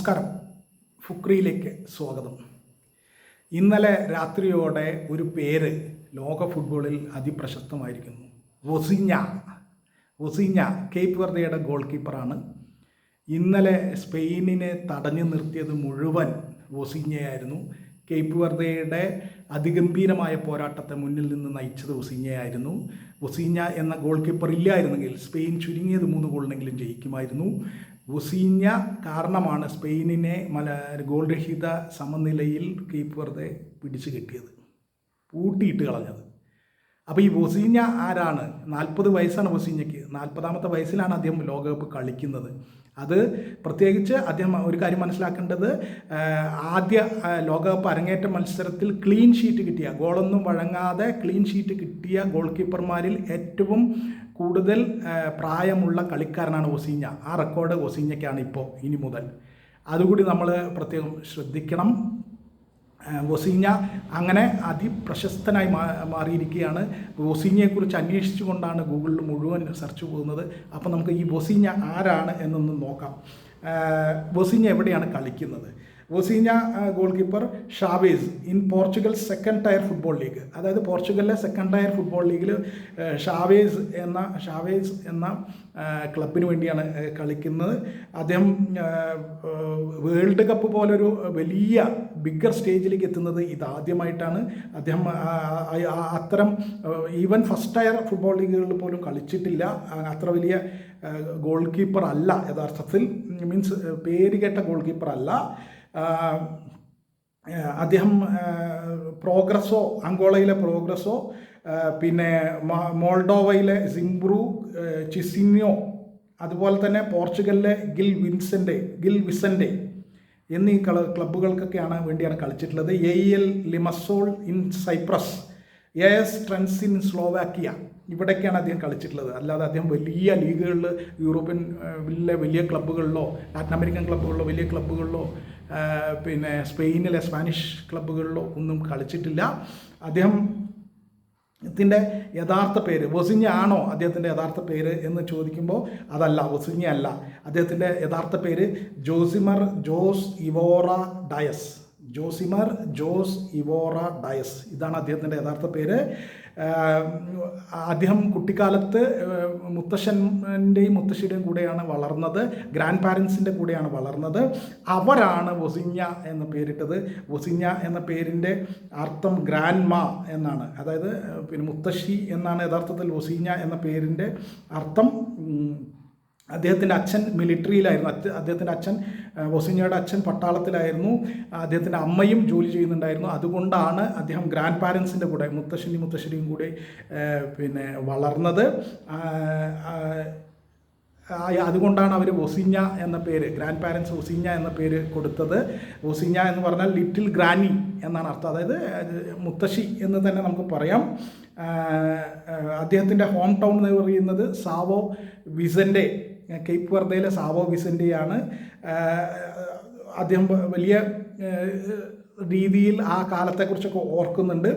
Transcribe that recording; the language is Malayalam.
നമസ്കാരം. ഫുക്രിയിലേക്ക് സ്വാഗതം. ഇന്നലെ രാത്രിയോടെ ഒരു പേര് ലോക ഫുട്ബോളിൽ അതിപ്രശസ്തമായിരിക്കുന്നു. വൊസീഞ്ഞ കേപ്പ് വെർദെയുടെ ഗോൾ കീപ്പറാണ്. ഇന്നലെ സ്പെയിനിനെ തടഞ്ഞു നിർത്തിയത് മുഴുവൻ വൊസീഞ്ഞയായിരുന്നു. കേപ്പ് വെർദെയുടെ അതിഗംഭീരമായ പോരാട്ടത്തെ മുന്നിൽ നിന്ന് നയിച്ചത് വൊസീഞ്ഞയായിരുന്നു. വൊസീഞ്ഞ എന്ന ഗോൾ കീപ്പർ ഇല്ലായിരുന്നെങ്കിൽ സ്പെയിൻ ചുരുങ്ങിയത് 3 ഗോളിനെങ്കിലും ജയിക്കുമായിരുന്നു. വൊസീഞ്ഞ കാരണമാണ് സ്പെയിനിനെ ഗോൾ രഹിത സമനിലയിൽ കേപ്പ് വെർദെ പിടിച്ചു കെട്ടിയത്, പൂട്ടിയിട്ട് കളഞ്ഞത്. അപ്പോൾ ഈ വൊസീഞ്ഞ ആരാണ്? 40 വയസ്സാണ് വൊസീഞ്ഞയ്ക്ക്. 40ാമത്തെ വയസ്സിലാണ് അദ്ദേഹം ലോകകപ്പ് കളിക്കുന്നത്. അത് പ്രത്യേകിച്ച് അദ്ദേഹം ഒരു കാര്യം മനസ്സിലാക്കേണ്ടത്, ആദ്യ ലോകകപ്പ് അരങ്ങേറ്റ മത്സരത്തിൽ ക്ലീൻ ഷീറ്റ് കിട്ടിയ, ഗോളൊന്നും വഴങ്ങാതെ ക്ലീൻ ഷീറ്റ് കിട്ടിയ ഗോൾ കീപ്പർമാരിൽ ഏറ്റവും കൂടുതൽ പ്രായമുള്ള കളിക്കാരനാണ് വൊസീഞ്ഞ. ആ റെക്കോർഡ് വൊസീഞ്ഞയ്ക്കാണ് ഇപ്പോൾ ഇനി മുതൽ. അതുകൂടി നമ്മൾ പ്രത്യേകം ശ്രദ്ധിക്കണം. വൊസീഞ്ഞ അങ്ങനെ അതിപ്രശസ്തനായി മാറിയിരിക്കുകയാണ്. വൊസീഞ്ഞയെക്കുറിച്ച് അന്വേഷിച്ചുകൊണ്ടാണ് ഗൂഗിളിൽ മുഴുവൻ സെർച്ച് പോകുന്നത്. അപ്പോൾ നമുക്ക് ഈ വൊസീഞ്ഞ ആരാണ് എന്നൊന്ന് നോക്കാം. വൊസീഞ്ഞ എവിടെയാണ് കളിക്കുന്നത്? Vozinha goalkeeper Chaves in Portugal second tyre football league. അതായത് പോർച്ചുഗലിലെ സെക്കൻഡ് ടയർ ഫുട്ബോൾ ലീഗിൽ ഷാവേസ് എന്ന ക്ലബിന് വേണ്ടിയാണ് കളിക്കുന്നത്. അദ്ദേഹം വേൾഡ് കപ്പ് പോലൊരു വലിയ ബിഗ്ഗർ സ്റ്റേജിലേക്ക് എത്തുന്നത് ഇതാദ്യമായിട്ടാണ്. അദ്ദേഹം അത്തരം ഈവൻ ഫസ്റ്റ് ടയർ ഫുട്ബോൾ ലീഗുകളിൽ പോലും കളിച്ചിട്ടില്ല. അത്ര വലിയ ഗോൾ കീപ്പർ അല്ല യഥാർത്ഥത്തിൽ, മീൻസ് പേര് കേട്ട ഗോൾ കീപ്പർ അല്ല. അദ്ദേഹം അങ്കോളയിലെ പ്രോഗ്രസോ, പിന്നെ മോൾഡോവയിലെ സിംബ്രു, ചിസിന്യോ, അതുപോലെ തന്നെ പോർച്ചുഗലിലെ ഗിൽ വിസൻ്റെ എന്നീ ക്ലബ്ബുകൾക്കൊക്കെയാണ് വേണ്ടിയാണ് കളിച്ചിട്ടുള്ളത്. AEL Limassol in Cyprus, AS Trencin in Slovakia, ഇവിടേക്കാണ് അദ്ദേഹം കളിച്ചിട്ടുള്ളത്. അല്ലാതെ അദ്ദേഹം വലിയ ലീഗുകളിൽ, യൂറോപ്യൻ വലിയ ക്ലബ്ബുകളിലോ, ലാറ്റിൻ അമേരിക്കൻ ക്ലബ്ബുകളിലോ, വലിയ ക്ലബ്ബുകളിലോ, പിന്നെ സ്പെയിനിലെ സ്പാനിഷ് ക്ലബ്ബുകളിലോ ഒന്നും കളിച്ചിട്ടില്ല. അദ്ദേഹത്തിൻ്റെ യഥാർത്ഥ പേര് വൊസീഞ്ഞ ആണോ അദ്ദേഹത്തിൻ്റെ യഥാർത്ഥ പേര് എന്ന് ചോദിക്കുമ്പോൾ അതല്ല, വൊസീഞ്ഞ അല്ല. അദ്ദേഹത്തിൻ്റെ യഥാർത്ഥ പേര് ജോസിമർ ജോസ് ഇവോറ ഡയസ്. ഇതാണ് അദ്ദേഹത്തിൻ്റെ യഥാർത്ഥ പേര്. അദ്ദേഹം കുട്ടിക്കാലത്ത് മുത്തശ്ശൻ്റെയും മുത്തശ്ശിയുടെയും കൂടെയാണ് വളർന്നത്. ഗ്രാൻഡ് പാരൻസിൻ്റെ കൂടെയാണ് വളർന്നത്. അവരാണ് വൊസീഞ്ഞ എന്ന പേരിട്ടത്. വൊസീഞ്ഞ എന്ന പേരിൻ്റെ അർത്ഥം ഗ്രാൻഡ് മാ എന്നാണ്. അതായത് പിന്നെ മുത്തശ്ശി എന്നാണ് യഥാർത്ഥത്തിൽ വൊസീഞ്ഞ എന്ന പേരിൻ്റെ അർത്ഥം. അദ്ദേഹത്തിൻ്റെ അച്ഛൻ മിലിറ്ററിയിലായിരുന്നു. അദ്ദേഹത്തിൻ്റെ അച്ഛൻ, വൊസീഞ്ഞയുടെ അച്ഛൻ പട്ടാളത്തിലായിരുന്നു. അദ്ദേഹത്തിൻ്റെ അമ്മയും ജോലി ചെയ്യുന്നുണ്ടായിരുന്നു. അതുകൊണ്ടാണ് അദ്ദേഹം ഗ്രാൻഡ് പാരൻസിൻ്റെ കൂടെ, മുത്തശ്ശിയുടെയും കൂടെ പിന്നെ വളർന്നത്. അതുകൊണ്ടാണ് അവർ വൊസീഞ്ഞ എന്ന പേര്, ഗ്രാൻഡ് പാരൻസ് വൊസീഞ്ഞ എന്ന പേര് കൊടുത്തത്. വൊസീഞ്ഞ എന്ന് പറഞ്ഞാൽ ലിറ്റിൽ ഗ്രാനി എന്നാണ് അർത്ഥം, അതായത് മുത്തശ്ശി എന്ന് തന്നെ നമുക്ക് പറയാം. അദ്ദേഹത്തിൻ്റെ ഹോം ടൗൺ എന്ന് പറയുന്നത് സാവോ വിസൻ്റെ, കേപ്പ് വെർദെയിലെ സാവോ വിസൻ്റെയാണ്. അദ്ദേഹം വലിയ രീതിയിൽ ആ കാലത്തെക്കുറിച്ചൊക്കെ ഓർക്കുന്നുണ്ട്.